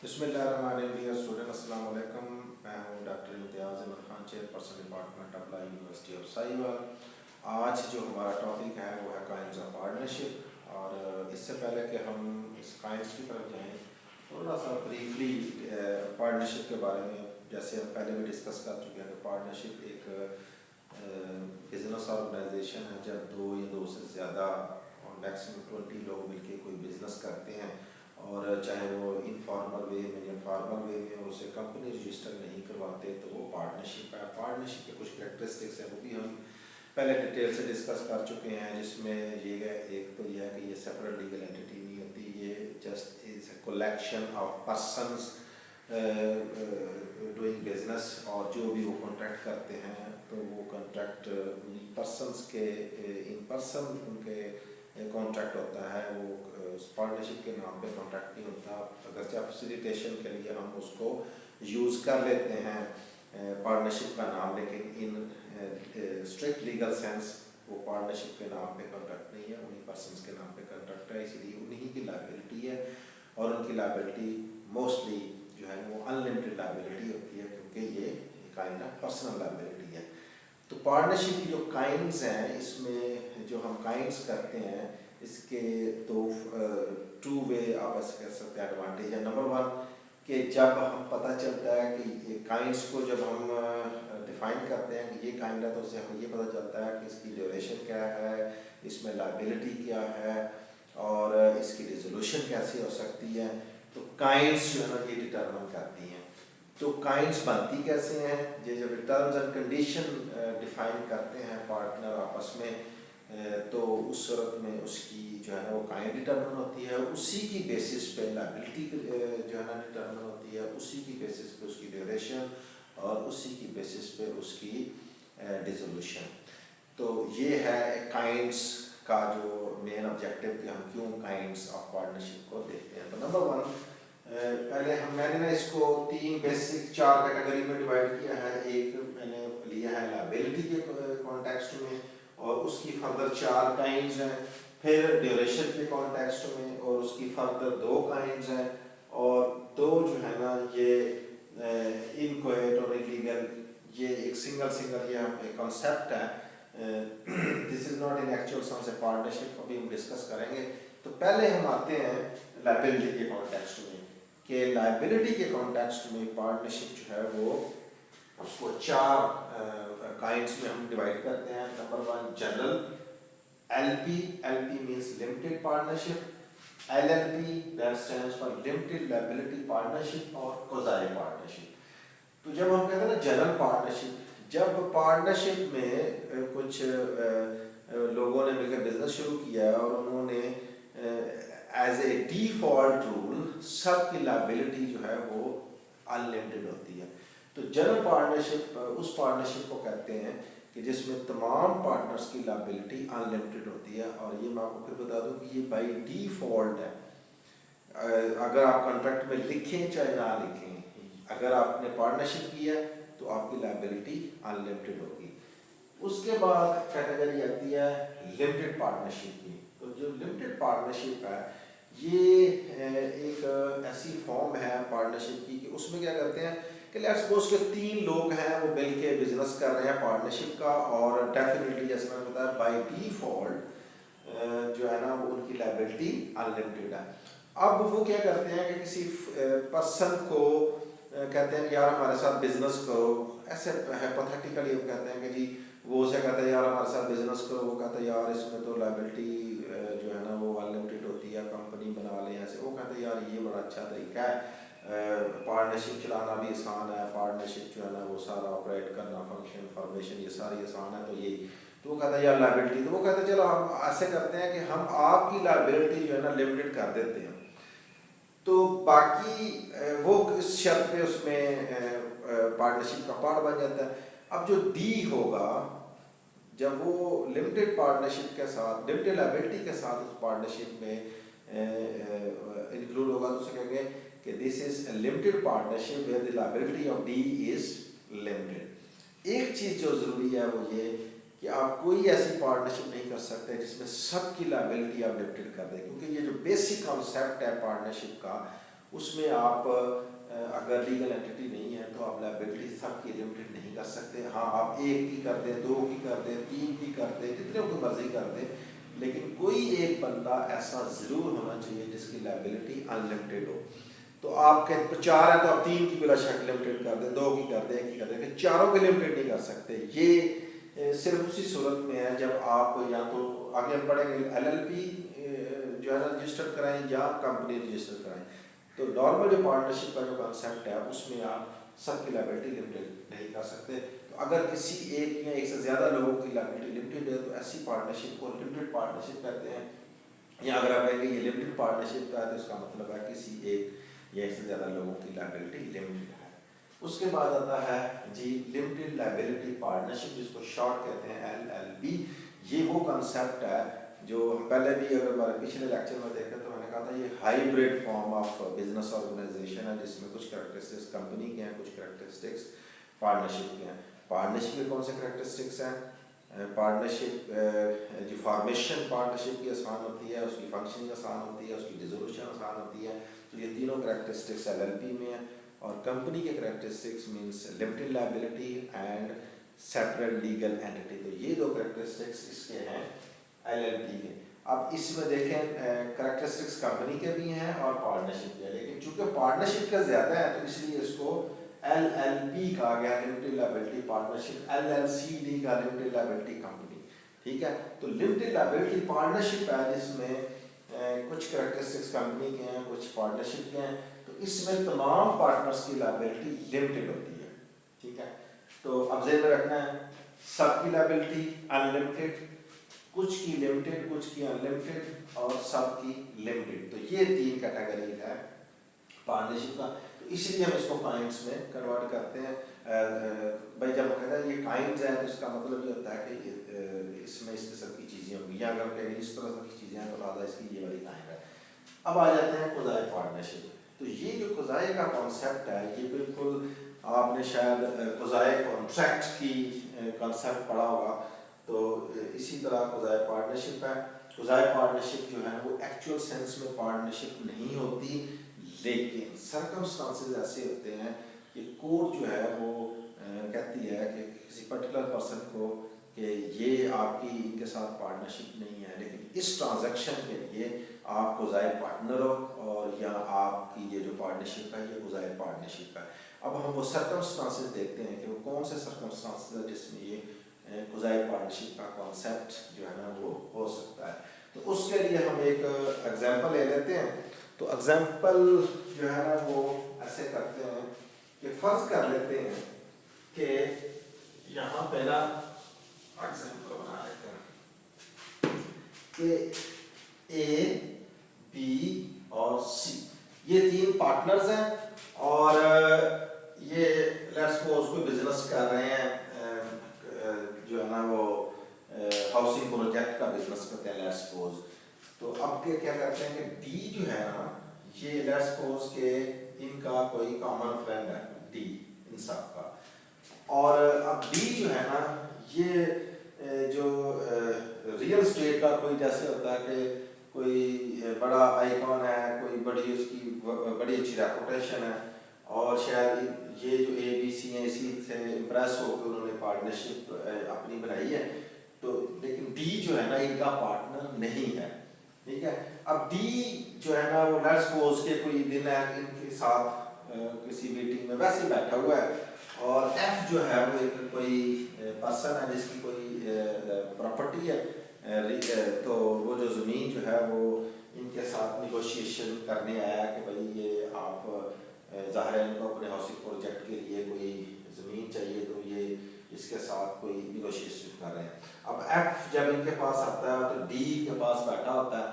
बिस्मिल्लाहिर्रहमानिर्रहीम स्टूडेंट अस्सलाम वालेकुम। मैं हूँ doctor Imtiaz Ahmed Khan, chairperson department apply university of Sahiwal. आज जो हमारा टॉपिक है वो है काइंड्स ऑफ पार्टनरशिप। और इससे पहले कि हम इस काइंड्स की तरफ जाएं, थोड़ा सा ब्रीफली पार्टनरशिप के बारे में, जैसे हम पहले भी डिस्कस कर चुके हैं कि पार्टनरशिप एक बिज़नेस ऑर्गेनाइजेशन है जब दो या दो से ज़्यादा और मैक्सिमम 20 लोग मिलके कोई बिज़नेस करते हैं, और चाहे वो इनफॉर्मल वे में या फॉर्मल वे में उसे कंपनी रजिस्टर नहीं करवाते, तो वो पार्टनरशिप है। पार्टनरशिप के कुछ कैरेक्टरिस्टिक्स हैं, वो भी हम पहले डिटेल से डिस्कस कर चुके हैं, जिसमें ये है, एक तो यह है कि ये सेपरेट लीगल एंटिटी नहीं होती, ये just is a collection of persons doing business. और जो भी वो कॉन्ट्रैक्ट करते हैं तो वो कॉन्ट्रैक्ट पर्सनस के इन पर्सन उनके कॉन्ट्रैक्ट होता है, वो पार्टनरशिप के नाम पे कॉन्ट्रैक्ट नहीं होता। अगर चाहे फैसिलिटेशन के लिए हम उसको यूज़ कर लेते हैं पार्टनरशिप का नाम, लेकिन इन स्ट्रिक्ट लीगल सेंस वो पार्टनरशिप के नाम पे कॉन्ट्रैक्ट नहीं है, उन्हीं पर्सनस के नाम पे कॉन्ट्रैक्ट है, इसलिए उन्हीं की लायबिलिटी है। और उनकी लायबिलिटी मोस्टली जो है वो अनलिमिटेड लायबिलिटी होती है, क्योंकि ये काइंड ऑफ पर्सनल लायबिलिटी है। तो पार्टनरशिप की जो काइंड्स हैं, इसमें जो हम काइंड्स करते हैं, इसके तो टू वे आप ऐसे कह सकते हैं एडवांटेज है। नंबर वन कि जब हम पता चलता है कि ये काइंड्स को जब हम डिफाइन करते हैं कि ये काइंड है, तो उससे हमें ये पता चलता है कि इसकी ड्यूरेशन क्या है, इसमें लायबिलिटी क्या है, और इसकी रिजोल्यूशन कैसे हो सकती है। तो काइंड्स जो है ना ये डिटरमिन करती हैं। तो काइंड्स बनती कैसे हैं, ये जब टर्म्स एंड कंडीशन डिफाइन करते हैं पार्टनर आपस में, तो उस सूरत में उसकी जो है ना वो काइंड डिटरमिन होती है, उसी की बेसिस पे लायबिलिटी जो है ना डिटरमिन होती है, उसी की बेसिस पे उसकी ड्यूरेशन, और उसी की बेसिस पे उसकी डिसोल्यूशन। तो ये है काइंड्स का जो मेन ऑब्जेक्टिव कि हम क्यों काइंड्स ऑफ पार्टनरशिप को देखते हैं। तो नंबर वन, पहले मैंने ना इसको चार कैटेगरी में डिवाइड किया है। एक मैंने लिया है लायबिलिटी के कॉन्टेक्स्ट में, और उसकी फर्दर चार काइंड्स हैं। फिर ड्यूरेशन के कॉन्टेक्स्ट में, और उसकी फर्दर दो काइंड्स हैं। और दो जो है ना ये इनकोएट और इलीगल, ये एक सिंगल ये एक कॉन्सेप्ट है। This is not in actual sense A partnership, अभी हम डिस्कस करेंगे। तो पहले हम आते हैं लायबिलिटी के कॉन्टेक्स्ट में, कि लायबिलिटी के कॉन्टेक्स्ट में पार्टनरशिप जो है वो उसको चार काइंड्स में हम डिवाइड करते हैं। Number one general, LP, LP means limited partnership, LLP that stands for limited liability partnership, और क्वाज़ी पार्टनरशिप। तो जब हम कहते हैं ना जनरल पार्टनरशिप, जब पार्टनरशिप में कुछ लोगों ने मिलकर बिजनेस शुरू किया है, और उन्होंने एज ए डिफॉल्ट रूल सबकी लायबिलिटी जो है वो अनलिमिटेड होती है। तो जनरल पार्टनरशिप उस पार्टनरशिप को कहते हैं कि जिसमें तमाम पार्टनर्स की लायबिलिटी अनलिमिटेड होती है। और ये मैं आपको फिर बता दूं कि ये बाय डिफॉल्ट है, अगर आप कॉन्ट्रैक्ट में लिखें चाहे ना लिखें, अगर आपने पार्टनरशिप की है तो आपकी लायबिलिटी अनलिमिटेड होगी। उसके बाद कैटेगरी आती है लिमिटेड पार्टनरशिप की। तो जो लिमिटेड पार्टनरशिप है, ये एक ऐसी फॉर्म है पार्टनरशिप की कि उसमें क्या करते हैं कि लेट्स सपोज के तीन लोग हैं, वो मिल के बिजनेस कर रहे हैं पार्टनरशिप का, और डेफिनेटली जैसे मैंने बताया बाय डिफॉल्ट जो है ना वो उनकी लायबिलिटी अनलिमिटेड है। अब वो क्या करते हैं कि किसी पर्सन को कहते हैं कि यार हमारे साथ बिजनेस करो, ऐसे हाइपोथेटिकली हम कहते हैं कि जी, वो उसे कहते हैं यार हमारे साथ बिजनेस करो, वो कहते हैं यार इसमें तो लायबिलिटी जो है ना वो अनलिमिटेड होती है, कंपनी बना लें ऐसे। वो कहते हैं यार ये बड़ा अच्छा तरीका है, पार्टनरशिप चलाना भी आसान है, पार्टनरशिप जो है ना वो सारा ऑपरेट करना, फंक्शन फॉर्मेशन ये सारी आसान है, तो ये। तो वो कहता है यार लायबिलिटी, तो वो कहते हैं चलो हम ऐसे करते हैं कि हम आपकी लायबिलिटी जो है ना लिमिटेड कर देते हैं। तो बाकी वो इस शर्त पे उसमें पार्टनरशिप का पार्ट बन जाता है। अब जो डी होगा, जब वो लिमिटेड पार्टनरशिप के साथ, लिमिटेड लायबिलिटी के साथ उस पार्टनरशिप में इंक्लूड होगा, तो उसे कहेंगे कि this is a limited partnership where the liability of D is limited. एक चीज जो जरूरी है वो ये कि आप कोई ऐसी पार्टनरशिप नहीं कर सकते जिसमें सबकी लायबिलिटी आप लिमिटेड कर दें, क्योंकि ये जो बेसिक कॉन्सेप्ट है पार्टनरशिप का, उसमें आप अगर लीगल एंटिटी नहीं है तो आप लायबिलिटी सबकी लिमिटेड नहीं कर सकते। हाँ, आप एक की कर दें, दो की कर दें, तीन की कर दें, जितने की मर्जी कर दें, लेकिन कोई एक बंदा ऐसा ज़रूर होना चाहिए जिसकी लायबिलिटी अनलिमिटेड हो। तो आपके चार है तो आप तीन की बिला शक लिमिटेड कर दें, दो की कर दें, एक की कर दें, चारों की लिमिटेड नहीं कर सकते। ये सिर्फ उसी सूरत में है जब आप या तो आगे हम पढ़ेंगे LLP जो है ना रजिस्टर कराएं या कंपनी रजिस्टर कराएं। तो नॉर्मल जो पार्टनरशिप का जो कॉन्सेप्ट है उसमें आप सबकी लायबिलिटी लिमिटेड नहीं कर सकते। तो अगर किसी एक या एक से ज़्यादा लोगों की लायबिलिटी लिमिटेड है तो ऐसी पार्टनरशिप को लिमिटेड पार्टनरशिप कहते हैं। या अगर आप कहेंगे ये लिमिटेड पार्टनरशिप का है तो इसका मतलब है किसी एक या एक से ज़्यादा लोगों की लायबिलिटी लिमिटेड है। उसके बाद आता है जी लिमिटेड लायबिलिटी पार्टनरशिप, जिसको शॉर्ट कहते हैं LLP। ये वो कॉन्सेप्ट है जो पहले भी अगर हमारे पिछले लेक्चर में देखें तो मैंने कहा था ये hybrid form of business organization है, जिसमें कुछ कैरेक्टरिस्टिक्स कंपनी के हैं, कुछ कैरेक्टरिस्टिक्स पार्टनरशिप के हैं। पार्टनरशिप के कौन से कैरेक्टरिस्टिक्स हैं? पार्टनरशिप जो फॉर्मेशन पार्टनरशिप की आसान होती है, उसकी फंक्शनिंग आसान होती है, उसकी डिसोल्यूशन आसान होती है। तो ये तीनों कैरेक्टरिस्टिक्स LLP में है। और कंपनी के characteristics means limited liability and separate legal entity. तो ये दो कैरेक्टरिस्टिक्स इसके हैं LLP के। अब इसमें देखें कैरेक्टरिस्टिक्स कंपनी के भी हैं और पार्टनरशिप के, लेकिन चूंकि पार्टनरशिप का ज़्यादा है तो इसलिए इसको LLP कहा गया, लिमिटेड लायबिलिटी पार्टनरशिप। LLC नहीं कहा, लिमिटेड लायबिलिटी कंपनी। ठीक है, तो लिमिटेड लायबिलिटी पार्टनरशिप है जिसमें कुछ कैरेक्टरिस्टिक्स कंपनी के हैं, कुछ पार्टनरशिप के हैं। तो इसमें तमाम पार्टनर्स की लायबिलिटी लिमिटेड होती है। ठीक है, तो अब ज़हन में रखना है सबकी लायबिलिटी अनलिमिटेड, कुछ की लिमिटेड, कुछ की अनलिमिटेड और सबकी लिमिटेड। तो ये तीन कैटेगरी है पार्टनरशिप का। तो इसलिए हम इसको काइंड्स में कन्वर्ट करते हैं। भाई जब कहते हैं ये काइंड्स है तो इसका मतलब ये होता है कि इसमें इस किस्म की चीज़ें होंगी, या अगर कहें इस तरह की चीज़ें हैं तो लिहाजा इसकी ये वाली काइंड है। अब आ जाते हैं खुदाई पार्टनरशिप। तो ये जो खुदाई का कॉन्सेप्ट है ये बिल्कुल आपने शायद खुदाई कॉन्ट्रैक्ट की कॉन्सेप्ट पढ़ा होगा। तो इसी तरह खुदाई पार्टनरशिप है। खुदाई पार्टनरशिप जो है वो एक्चुअल सेंस में पार्टनरशिप नहीं होती, लेकिन सर्कमस्टांसेस ऐसे होते हैं कि कोर्ट जो है वो कहती है कि किसी पर्टिकुलर पर्सन को कि ये आपकी इनके साथ पार्टनरशिप नहीं है, लेकिन इस ट्रांजैक्शन के लिए आप खुदाई पार्टनर हो और या आपकी ये जो पार्टनरशिप है ये खुदाई पार्टनरशिप है। अब हम वो सर्कमस्टांसेस देखते हैं कि वो कौन से सर्कमस्टांसेस है जिसमें ये खुदाई पार्टनरशिप का कॉन्सेप्ट जो है ना वो हो सकता है। तो उसके लिए हम एक एग्जांपल ले लेते हैं। तो एग्जांपल जो है ना वो ऐसे करते हैं कि फर्ज कर लेते हैं कि यहाँ पहला एग्जांपल बना लेते हैं कि A, B और C ये तीन पार्टनर्स हैं और ये लेट्स सपोज कोई बिजनेस कर रहे हैं, जो है ना वो हाउसिंग प्रोजेक्ट का बिजनेस करते हैं लेट्स सपोज। तो अब के क्या करते हैं कि डी जो है ना ये लेट्स सपोज के इनका कोई कॉमन फ्रेंड है डी इन सब का, और अब डी जो है ना ये जो रियल स्टेट का कोई जैसे होता है कि कोई बड़ा आइकॉन है, कोई बड़ी उसकी बड़ी अच्छी रेपुटेशन है और शायद ये जो ABC हैं इसी से इम्प्रेस होकर उन्होंने पार्टनरशिप अपनी बनाई है। तो लेकिन डी जो है ना इनका पार्टनर नहीं है। ठीक है, अब डी जो है ना वो लेट्स सपोज के कोई दिन है इनके साथ किसी मीटिंग में वैसे बैठा हुआ है और एफ जो है वो एक कोई पर्सन है जिसकी कोई प्रॉपर्टी है। तो वो जो ज़मीन जो है वो इनके साथ निगोशिएशन करने आया कि भाई ये आप ज़ाहिर है इनको अपने हाउसिंग प्रोजेक्ट के लिए कोई ज़मीन चाहिए, तो ये इसके साथ कोई निगोशिएशन कर रहे हैं। अब एफ जब इनके पास आता है तो डी के पास बैठा होता है,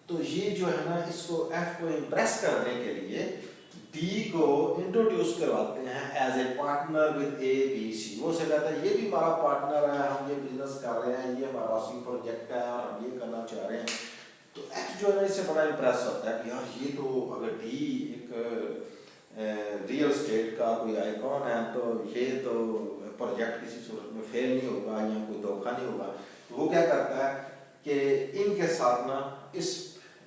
तो ये जो है ना इसको एफ को इम्प्रेस करने के लिए डी को इंट्रोड्यूस करवाते हैं as a partner with ABC। वो से कहता है ये भी हमारा पार्टनर है, हम ये बिजनेस कर रहे हैं, ये हमारा हाउसिंग प्रोजेक्ट है और हम ये करना चाह रहे हैं। तो एफ जो है ना इससे बड़ा इम्प्रेस होता है कि यार ये तो अगर डी एक रियल स्टेट का कोई आइकॉन है तो ये तो प्रोजेक्ट किसी सूरत में फेल नहीं होगा या कोई धोखा नहीं होगा। तो वो क्या करता है कि इनके साथ ना इस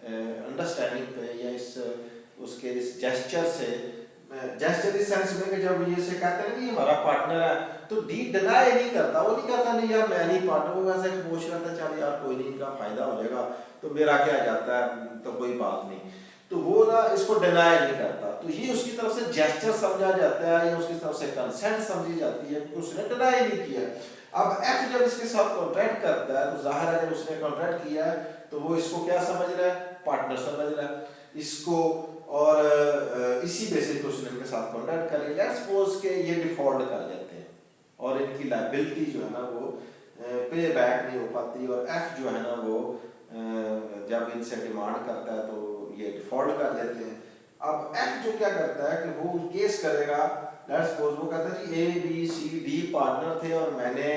अंडरस्टैंडिंग पे या इस उसके इस जेस्चर से, जेस्चर इस सेंस में कि जब ये से कहते हैं कि हमारा पार्टनर है, तो डी डिनाई नहीं करता, वो नहीं कहता नहीं यार मैं नहीं पार्टनर, वो वैसे खामोश रहता है, चल यार कोई नहीं, इनका फायदा हो जाएगा तो मेरा क्या जाता है, तो कोई बात नहीं, तो वो ना इसको डिनाई नहीं करता, तो ये उसकी तरफ से जेस्चर समझा जाता है या उसकी तरफ से कंसेंट समझी जाती है कि उसने डिनाई नहीं किया। अब एफ जब इसके साथ कॉन्ट्रैक्ट करता है तो जाहिर है जब उसने कॉन्ट्रैक्ट किया है तो वो इसको क्या समझ रहा है, पार्टनर समझ रहा है इसको, और इसी बेसिस पे उसने इनके साथ कॉन्ट्रैक्ट कर लिया। लेट्स सपोज के ये डिफॉल्ट कर जाते हैं और इनकी लायबिलिटी जो है ना वो पे बैक नहीं हो पाती, और एफ जो है ना वो जब इनसे डिमांड करता है तो ये डिफॉल्ट कर लेते हैं। अब एफ जो क्या करता है कि वो केस करेगा, लेट्स सपोज वो कहता है कि A B C D partner थे और मैंने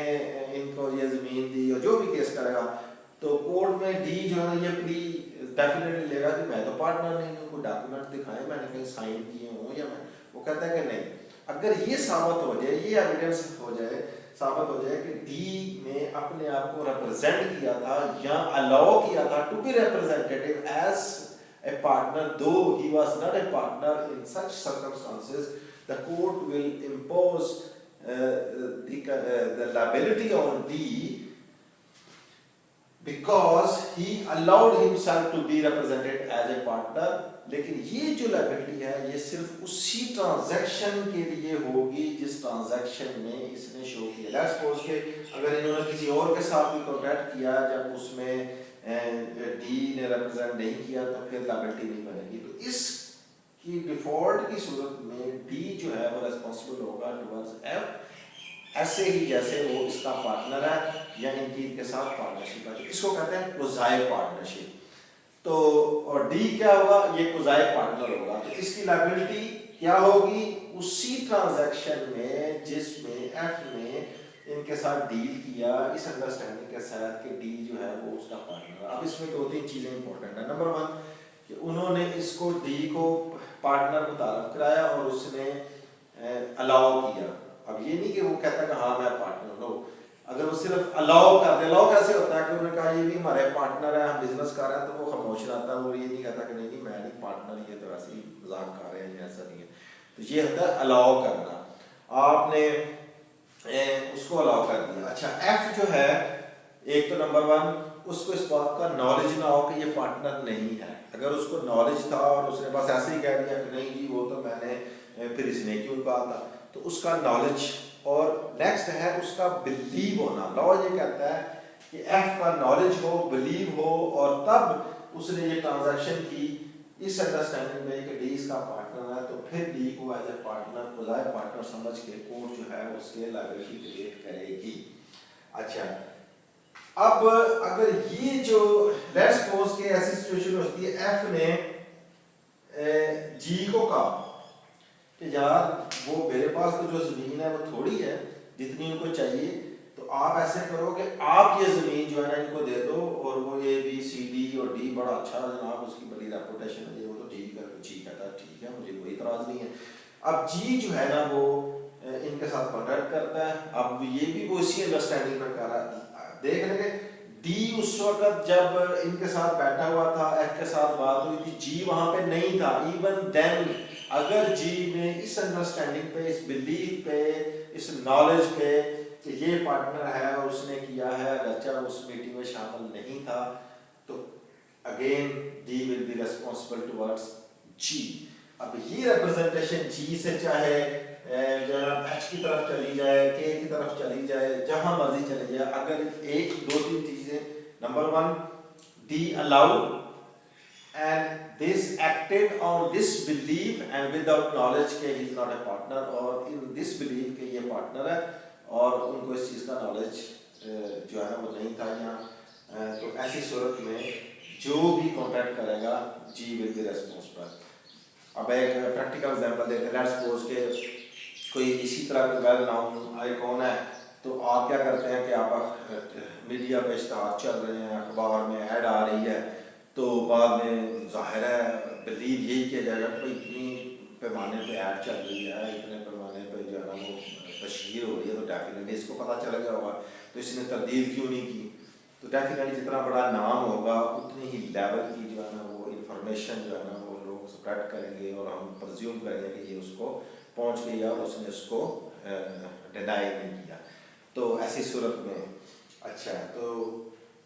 इनको ये जमीन दी, और जो भी केस करेगा तो कोर्ट में डी जो है ना ये प्री डेफिनेटली लेगा कि मैं तो पार्टनर नहीं हूँ, कोई डॉक्यूमेंट दिखाए मैंने कहीं साइन किए हूँ या मैं, वो कहता है कि नहीं, अगर ये साबित हो जाए, ये एविडेंस हो जाए, साबित हो जाए कि डी ने अपने आप को रिप्रेजेंट किया था या अलाउ किया था to be representative as a partner, though he was not a partner, in such circumstances the court will impose the liability on D because he allowed himself to be represented as a partner। लेकिन ये जो liability है ये सिर्फ उसी transaction के लिए होगी जिस ट्रांजैक्शन में इसने शो किया। लेट्स सपोज के अगर इन्होंने किसी और के साथ भी कॉन्ट्रैक्ट किया जब उसमें डी ने रिप्रेजेंट नहीं किया तो फिर लायबिलिटी नहीं बनेगी, तो इस की डिफॉल्ट की सूरत में डी जो है वो रिस्पांसिबल होगा टुवर्ड्स एफ, ऐसे ही जैसे वो इसका पार्टनर है या इनकी इनके साथ पार्टनरशिप है, इसको कहते हैं क्लोजाई पार्टनरशिप। तो और डी क्या होगा, ये क्लोजाई पार्टनर होगा, तो इसकी लायबिलिटी क्या होगी, उसी ट्रांजैक्शन में जिसमें एफ ने इनके साथ डील किया, इस अंडरस्टैंडिंग के साथ कि डी जो है वो उसका पार्टनर है। अब इसमें दो तीन चीजें इंपॉर्टेंट है। नंबर वन कि उन्होंने इसको डी को पार्टनर मुतारफ कराया और उसने अलाउ किया। अब ये नहीं कि वो कहता कि हाँ मैं पार्टनर हूँ, अगर वो सिर्फ अलाउ कर दे, अलाउ कैसे होता है कि उन्होंने कहा ये भी हमारे पार्टनर है, हम बिजनेस कर रहे हैं, तो वो खामोश रहता है, वो ये नहीं कहता कि नहीं नहीं मैं नहीं पार्टनर, ये तो वैसे ही मजाक कर रहे हैं, ऐसा नहीं है। तो ये होता है अलाउ करना, आपने उसको अलाउ कर दिया। अच्छा एफ जो है, एक तो नंबर वन उसको इस बात का नॉलेज ना हो कि ये पार्टनर नहीं है, अगर उसको नॉलेज था और उसने बस ऐसे ही कह दिया कि नहीं जी वो तो मैंने, फिर इसने क्यों कहा था, तो उसका नॉलेज। और नेक्स्ट है उसका बिलीव होना। लॉ ये कहता है कि एफ का नॉलेज हो, बिलीव हो, और तब उसने ये ट्रांजैक्शन की इस अंडरस्टैंडिंग में कि डी इसका पार्टनर है, तो फिर डी को एज ए पार्टनर, खुलाए पार्टनर समझ के कोर्ट जो है उसके लायबिलिटी क्रिएट करेगी। अच्छा अब अगर ये जो लेट्स सपोज के ऐसी सिचुएशन होती है, एफ ने जी को कहा कि यार वो मेरे पास तो जो जमीन है वो थोड़ी है जितनी उनको चाहिए, तो आप ऐसे करो कि आप ये जमीन जो है ना इनको दे दो, और वो ए बी सी डी और डी बड़ा अच्छा जनाब उसकी बड़ी रेपुटेशन है, वो तो ठीक है, जी कहता ठीक है मुझे कोई इतराज नहीं है। अब जी जो है ना वो इनके साथ कॉन्ट्रैक्ट करता है, अब ये भी वो इसी अंडरस्टैंडिंग में कर रहा है। देख लेंगे डी उस वक्त जब इनके साथ बैठा हुआ था, एफ के साथ बात हुई थी, जी वहां पे नहीं था। इवन देन अगर जी ने इस अंडरस्टैंडिंग पे, इस बिलीफ पे, इस नॉलेज पे कि ये पार्टनर है और उसने किया है, अगरचे उस मीटिंग में शामिल नहीं था, तो again D will be responsible towards जी। अब ये रिप्रेजेंटेशन जी से चाहे एच की तरफ चली जाए, के की तरफ चली जाए, जहां मर्जी चली जाए, अगर एक दो तीन चीजें, number one D allowed and this acted on this belief and without knowledge के he is not a partner, और in this belief के ये partner है और उनको इस चीज़ का knowledge जो है ना वो नहीं था यहाँ, तो ऐसी सूरत में जो भी कॉन्ट्रैक्ट करेगा जी विल बी रिस्पांसिबल। अब एक प्रैक्टिकल एग्जांपल देखते हैं। लेट्स सपोज के कोई इसी तरह का वेल नाउन आइकॉन है, तो आप क्या करते हैं कि आप मीडिया पे इश्तहार चल रहे हैं, अखबार में ऐड आ रही है, तो बाद में जाहिर है बिलीव यही किया जाएगा कि इतनी पैमाने पे ऐड चल रही है, इतने पैमाने पे जो है ना वो तशहीर हो रही है, तो डेफिनेटली इसको पता चल गया होगा, तो इसने तरदीद क्यों नहीं की। तो डेफिनेटली जितना बड़ा नाम होगा उतनी ही लेवल की जो है ना वो इंफॉर्मेशन जो है ना वो लोग कॉन्ट्रैक्ट करेंगे और हम प्रज्यूम करेंगे कि ये उसको पहुंच गया और उसने उसको डिनाई नहीं किया। तो ऐसी सूरत में अच्छा, तो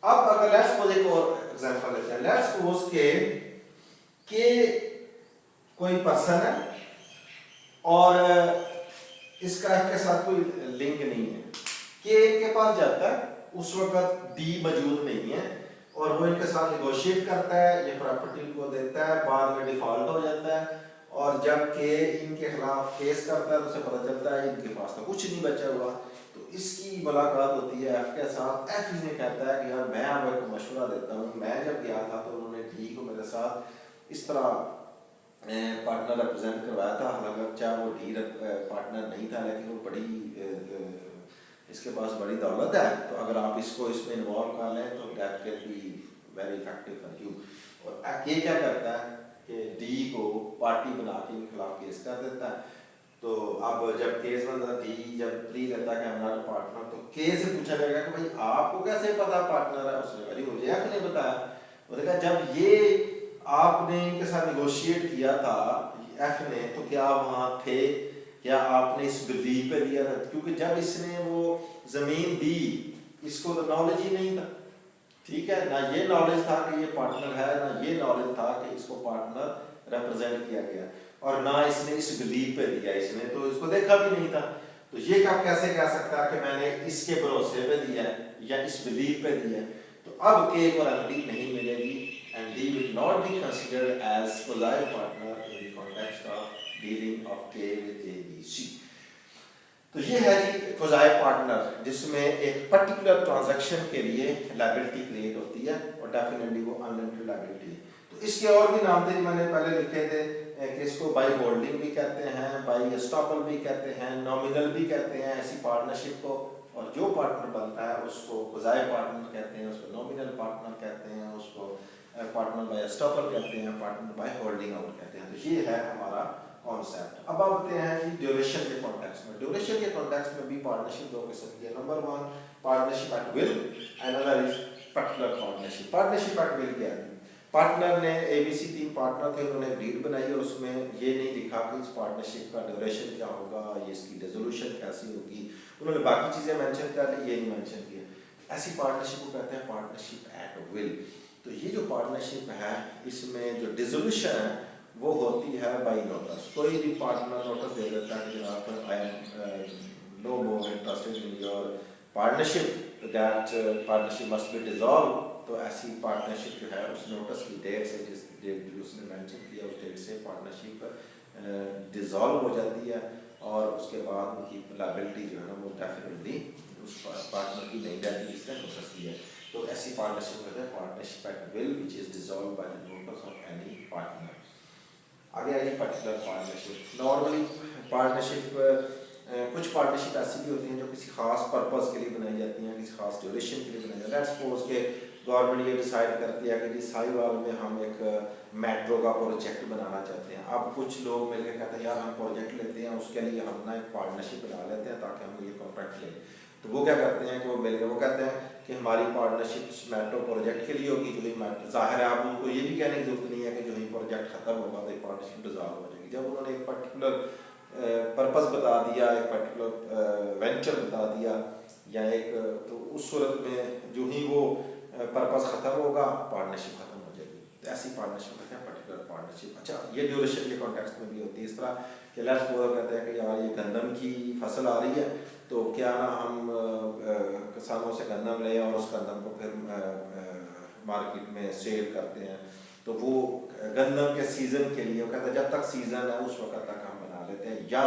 अब अगर लेट्स सपोज एक और एग्जांपल लेते हैं। लेट्स सपोज के कोई पर्सन है और इस क्राफ्ट के साथ कोई लिंक नहीं है, के पास जाता है, उस वक्त डी मौजूद नहीं है और वो इनके साथ निगोशिएट करता है, ये प्रॉपर्टी को देता है, बाद में डिफॉल्ट हो जाता है और जब के इनके खिलाफ केस करता है तो उसे पता चलता है इनके पास तो कुछ नहीं बचा हुआ। तो इसकी मुलाकात होती है एफ के साथ। एफ इन्हें कहता है कि यार मैं आपको मशवरा देता हूँ, मैं जब गया था तो उन्होंने डी को मेरे साथ इस तरह पार्टनर रिप्रेजेंट करवाया था, हालांकि चाहे वो डी पार्टनर नहीं था लेकिन वो बड़ी इसके पास बड़ी दौलत है, तो अगर आप इसको इसमें इन्वॉल्व कर लें तो that can be very effective for you. और ये क्या करता है कि डी को पार्टी बना के इनके खिलाफ केस कर देता है। तो अब जब केस बनता डी जब प्ली लेता है कि हमारा पार्टनर, तो के से पूछा जाएगा कि भाई आपको कैसे पता पार्टनर है? उसने भाई मुझे एफ ने बताया। उसने कहा जब ये आपने इनके साथ निगोशिएट किया था एफ ने, तो क्या वहाँ थे, क्या आपने इस बिलीव पे दिया था? क्योंकि जब इसने वो जमीन दी इसको तो नॉलेज ही नहीं था, ठीक है ना, ये नॉलेज था कि ये पार्टनर है, ना ये नॉलेज था कि इसको पार्टनर रिप्रेजेंट किया गया, और ना इसने इस बिलीव पे दिया, इसने तो इसको देखा भी नहीं था। तो ये कब कैसे कह सकता है कि मैंने इसके भरोसे पे दिया है या इस बिलीव पे दिया है? तो अब के को एमडी नहीं मिलेगी and D will not be considered as quasi partner in the context of dealing of K with A B C. तो ये है जी क्वाज़ी पार्टनर, जिसमें एक पर्टिकुलर ट्रांजैक्शन के लिए लायबिलिटी क्रिएट होती है और डेफिनेटली वो अनलिमिटेड लायबिलिटी है। तो इसके और भी नाम थे मैंने पहले लिखे थे कि इसको बाई होल्डिंग भी कहते हैं, बाई एस्टॉपल भी कहते हैं, नॉमिनल भी कहते हैं ऐसी पार्टनरशिप को, और जो पार्टनर बनता है उसको क्वाज़ी पार्टनर कहते हैं, उसको नॉमिनल पार्टनर कहते हैं, उसको पार्टनर बाय एस्टॉपल कहते हैं, पार्टनर बाय होल्डिंग आउट कहते हैं। तो ये है हमारा कॉन्सेप्ट। अब आते हैं कि ड्यूरेशन के कॉन्टेक्स्ट में। ड्यूरेशन के कॉन्टेक्स्ट में भी पार्टनरशिप दो किस्म की है। Number one partnership at will, another is particular partnership. Partnership at will क्या है? पार्टनर ने एबीसी 3 पार्टनर थे, उन्होंने ब्रीड बनाई और उसमें ये नहीं लिखा कि इस पार्टनरशिप का ड्यूरेशन क्या होगा, ये इसकी डिसोल्यूशन कैसी होगी, उन्होंने बाकी चीज़ें मेंशन कर ली, ये नहीं मेंशन किया। ऐसी पार्टनरशिप को कहते हैं पार्टनरशिप एट विल। तो ये जो पार्टनरशिप है इसमें जो डिसोल्यूशन है वो होती है बाई नोटिस। कोई भी पार्टनर नोटिस दे देता है कि जनाब I am no more interested in your partnership, that partnership must be dissolve. तो ऐसी पार्टनरशिप जो है उस नोटिस की डेट से, जिस डेट उसने मेंशन किया उस डेट से पार्टनरशिप डिसॉल्व हो जाती है और उसके बाद उनकी लायबिलिटी जो है ना वो डेफिनेटली उस पार्टनर की नहीं रहती जिसने नोटिस किया। तो ऐसी पार्टनरशिप कहते हैं partnership at will which is dissolve by the notice of any partner. आगे आएगी पर्टिकुलर पार्टनरशिप। नॉर्मली पार्टनरशिप कुछ पार्टनरशिप ऐसी भी होती हैं जो किसी खास पर्पस के लिए बनाई जाती हैं, किसी खास ड्यूरेशन के लिए बनाई जाती है। लेट्स सपोज के गवर्नमेंट ये डिसाइड करती है कि जी साहिवाल में हम एक मेट्रो का प्रोजेक्ट बनाना चाहते हैं। अब कुछ लोग मिलकर कहते हैं यार हम प्रोजेक्ट लेते हैं, उसके लिए हम ना एक पार्टनरशिप बना लेते हैं ताकि हम ये कॉन्ट्रैक्ट लें। तो वो क्या करते हैं कि वो मिलकर वो कहते हैं कि हमारी पार्टनरशिप मेट्रो प्रोजेक्ट के लिए होगी। जो ही जाहिर है आप उनको ये भी कहने की जरूरत नहीं है कि जो ही प्रोजेक्ट खत्म होगा तो पार्टनरशिप डिसॉल्व हो जाएगी। जब उन्होंने एक पर्टिकुलर पर्पस बता दिया, एक पर्टिकुलर वेंचर बता दिया या एक, तो उस सूरत में जो ही वो पर्पस खत्म होगा पार्टनरशिप खत्म हो जाएगी। तो ऐसी पार्टनरशिप कहते हैं पर्टिकुलर पार्टनरशिप। अच्छा, ये ड्यूरेशन के कॉन्टेक्स्ट में भी होती है इस तरह कि लेट्स सपोज कहते हैं कि यार ये गंदम की फसल आ रही है, तो क्या ना हम किसानों से गंदम लें और उस गंदम को फिर मार्केट में सेल करते हैं। तो वो गंदम के सीज़न के लिए वो कहता है जब तक सीज़न है उस वक्त तक हम बना लेते हैं, या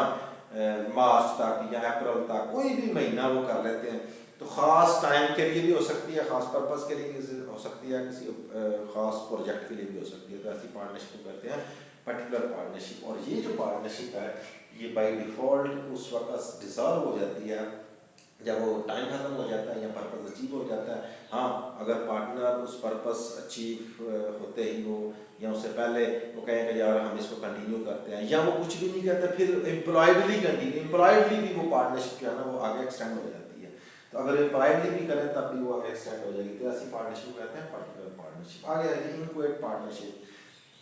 मार्च तक या अप्रैल तक कोई भी महीना वो कर लेते हैं। तो ख़ास टाइम के लिए भी हो सकती है, ख़ास पर्पस के लिए हो सकती है, किसी ख़ास प्रोजेक्ट के लिए भी हो सकती है। तो ऐसी पार्टनरशिप करते हैं पर्टिकुलर पार्टनरशिप। और ये जो पार्टनरशिप है ये बाय डिफ़ॉल्ट उस वक्त डिसॉल्व हो जाती है जब वो टाइम खत्म हो जाता है या पर्पस अचीव हो जाता है। हाँ, अगर पार्टनर उस पर्पस अचीव होते ही वो या उससे पहले वो कहें कि यार हम इसको कंटिन्यू करते हैं, या वो कुछ भी नहीं करते फिर एम्प्लॉयडली कंटिन्यू, एम्प्लॉयडली भी वो पार्टनरशिप जो है ना वो आगे एक्सटेंड हो जाती है। तो अगर एम्प्लॉयडली भी करें तब भी वो आगे एक्सटेंड हो जाएगी। तो ऐसी पार्टनरशिप कहते हैं पर्टिकुलर पार्टनरशिप। आगे आएगी इनक्वेट पार्टनरशिप।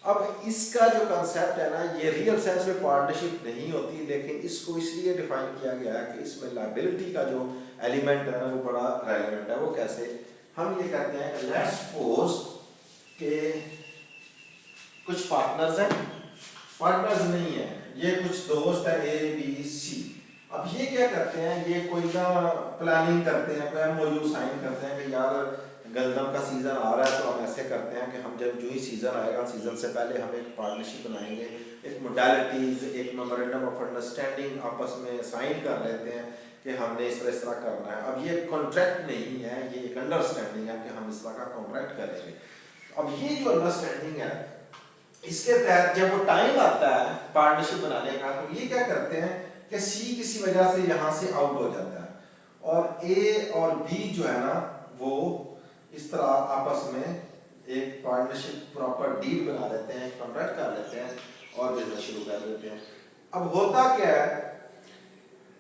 अब इसका जो कंसेप्ट है ना, ये रियल सेंस में पार्टनरशिप नहीं होती, लेकिन इसको इसलिए डिफाइन किया गया है कि इसमें लायबिलिटी का जो एलिमेंट है ना वो बड़ा रेलेवेंट है। वो कैसे? हम ये कहते हैं लेट्स सपोज के कुछ पार्टनर्स हैं, पार्टनर्स नहीं है, ये कुछ दोस्त है ए बी सी। अब ये क्या करते हैं, ये कोई ना प्लानिंग करते हैं, कोई एमओयू साइन करते हैं कि यार गंदम का सीज़न आ रहा है तो हम ऐसे करते हैं कि हम जब जो ही सीज़न आएगा, सीज़न से पहले हम एक पार्टनरशिप बनाएंगे, एक मोडालिटीज़, एक मेमोरेंडम ऑफ अंडरस्टैंडिंग आपस में साइन कर लेते हैं कि हमने इस तरह करना है। अब ये कॉन्ट्रैक्ट नहीं है, ये एक अंडरस्टैंडिंग है कि हम इस तरह का कॉन्ट्रैक्ट करेंगे। अब ये जो अंडरस्टैंडिंग है, इसके तहत जब वो टाइम आता है पार्टनरशिप बनाने का, तो ये क्या करते हैं कि सी किसी वजह से यहाँ से आउट हो जाता है और ए और बी जो है ना वो इस तरह आपस में एक पार्टनरशिप प्रॉपर डील बना लेते हैं, कॉन्ट्रैक्ट कर लेते हैं और बिजनेस शुरू कर देते हैं। अब होता क्या है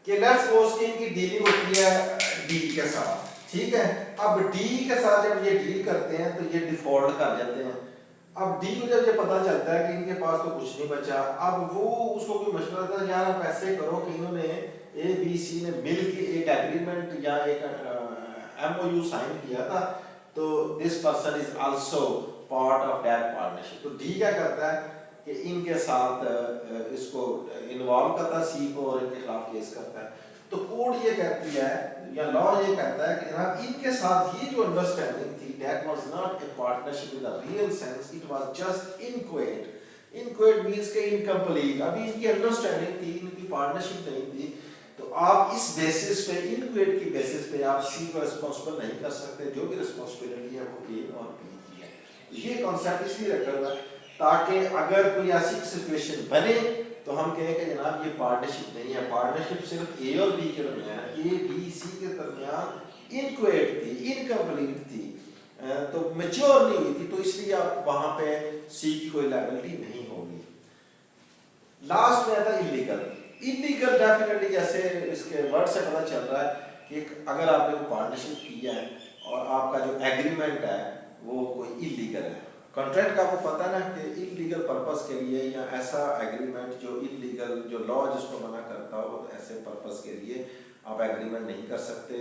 कि लेट्स सपोज कि इनकी डीलिंग होती है डी के साथ, ठीक है। अब डी के साथ जब ये डील करते हैं तो ये डिफॉल्ट कर जाते हैं। अब डी को जब ये पता चलता है कि इनके पास तो कुछ नहीं बचा, अब वो उसको कोई मशवरा देता है, यार आप ऐसे करो कि इन्होंने ए बी सी ने मिल के एक एग्रीमेंट या एक एमओयू साइन किया था, तो this person is also part of that partnership. तो डी क्या करता है कि इनके साथ इसको इन्वॉल्व करता है सी को और इनके खिलाफ केस करता है। तो कोड ये कहती है या लॉ ये कहता है कि जनाब इनके साथ ये जो अंडरस्टैंडिंग थी, that was not a partnership in the real sense, it was just inchoate. Inchoate means के incomplete, अभी इनकी अंडरस्टैंडिंग थी, इनकी पार्टनरशिप नहीं थी। तो आप इस बेसिस पे, इनक्वेट की बेसिस पे आप सी को रिस्पॉन्सिबल नहीं कर सकते, जो भी रिस्पॉन्सिबिलिटी है वो ए और बी की है। ये कॉन्सेप्ट इसलिए रखा हुआ है ताकि अगर कोई ऐसी सिचुएशन बने तो हम कहें कि जनाब ये पार्टनरशिप नहीं है, पार्टनरशिप सिर्फ ए और बी के दरमियान है, ए बी सी के दरमियान इनक्वेट थी, इनकम्प्लीट थी, तो मैच्योर नहीं हुई थी, तो इसलिए आप वहां पे सी की कोई लायबिलिटी नहीं होगी। लास्ट में आता इलीगल। इलीगल डेफिनेटली जैसे इसके वर्ड से पता चल रहा है कि अगर आपने कोई पार्टनरशिप की है और आपका जो एग्रीमेंट है वो कोई इलीगल है, कॉन्ट्रैक्ट का आपको पता ना कि इलीगल पर्पस के लिए या ऐसा एग्रीमेंट जो इलीगल, जो लॉ जिसको मना करता हो ऐसे पर्पस के लिए आप एग्रीमेंट नहीं कर सकते।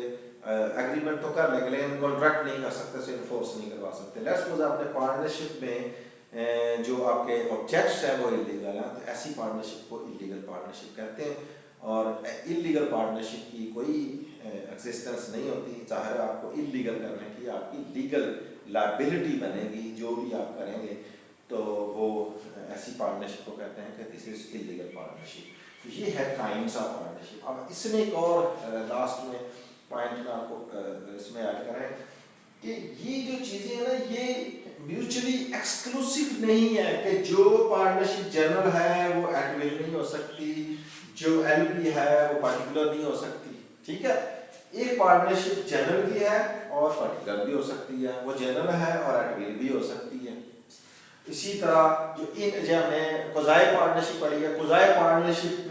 एग्रीमेंट तो कर लेंगे लेकिन कॉन्ट्रैक्ट नहीं कर सकते, उसे इन्फोर्स नहीं करवा सकते। लेट्स सपोज आपने पार्टनरशिप में जो आपके ऑब्जेक्ट्स हैं वो इलीगल हैं, तो ऐसी पार्टनरशिप को इलीगल पार्टनरशिप कहते हैं। और इलीगल पार्टनरशिप की कोई एग्जिस्टेंस नहीं होती, चाहे आपको इलीगल करने की आपकी लीगल लायबिलिटी बनेगी, जो भी आप करेंगे तो वो ऐसी पार्टनरशिप को कहते हैं कि दिस इज इलीगल पार्टनरशिप। तो ये है काइंड्स ऑफ पार्टनरशिप। अब इसमें एक और लास्ट में पॉइंट में आपको इसमें ऐड करें कि ये जो चीज़ें हैं ना ये म्यूचुअली एक्सक्लूसिव नहीं है कि जो पार्टनरशिप जनरल है वो एट विल नहीं हो सकती, जो एलपी है वो पर्टिकुलर नहीं हो सकती, ठीक है। एक पार्टनरशिप जनरल भी है और पर्टिकुलर भी हो सकती है, वो जनरल है और एट विल भी हो सकती है। इसी तरह जो हमने कोज़ाई पार्टनरशिप पढ़ी है, कोज़ाई पार्टनरशिप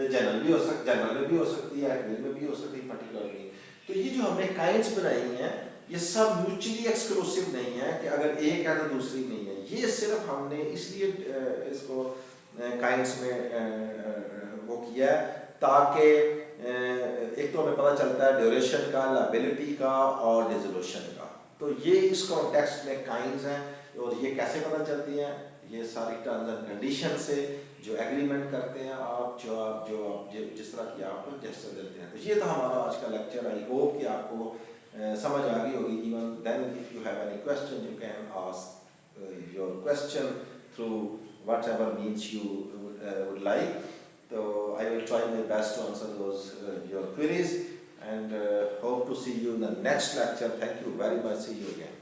जनरल भी हो सकती, जनरल में भी हो सकती है, एट विल में भी हो सकती है, पर्टिकुलर भी। तो ये जो हमने काइंड्स बनाई हैं ये सब म्यूचुअली एक्सक्लूसिव नहीं है कि अगर एक है तो दूसरी नहीं है। ये सिर्फ हमने इसलिए इसको काइंड्स में वो किया है ताकि एक तो हमें पता चलता है ड्यूरेशन का, लायबिलिटी का और डिसोल्यूशन का। तो ये इस कॉन्टेक्स्ट में काइंड्स हैं और ये कैसे पता चलती हैं, ये सारी टर्म्स एंड कंडीशन से जो एग्रीमेंट करते हैं आप, जो जिस तरह की आप जेस्चर देते हैं। तो ये था हमारा आज का लेक्चर। आई होप कि आपको समझ आ गई होगी। Even then if you have any question you can ask your question through whatever means you would like. So I will try my best to answer those your queries and hope to see you in the next lecture. Thank you very much. See you again.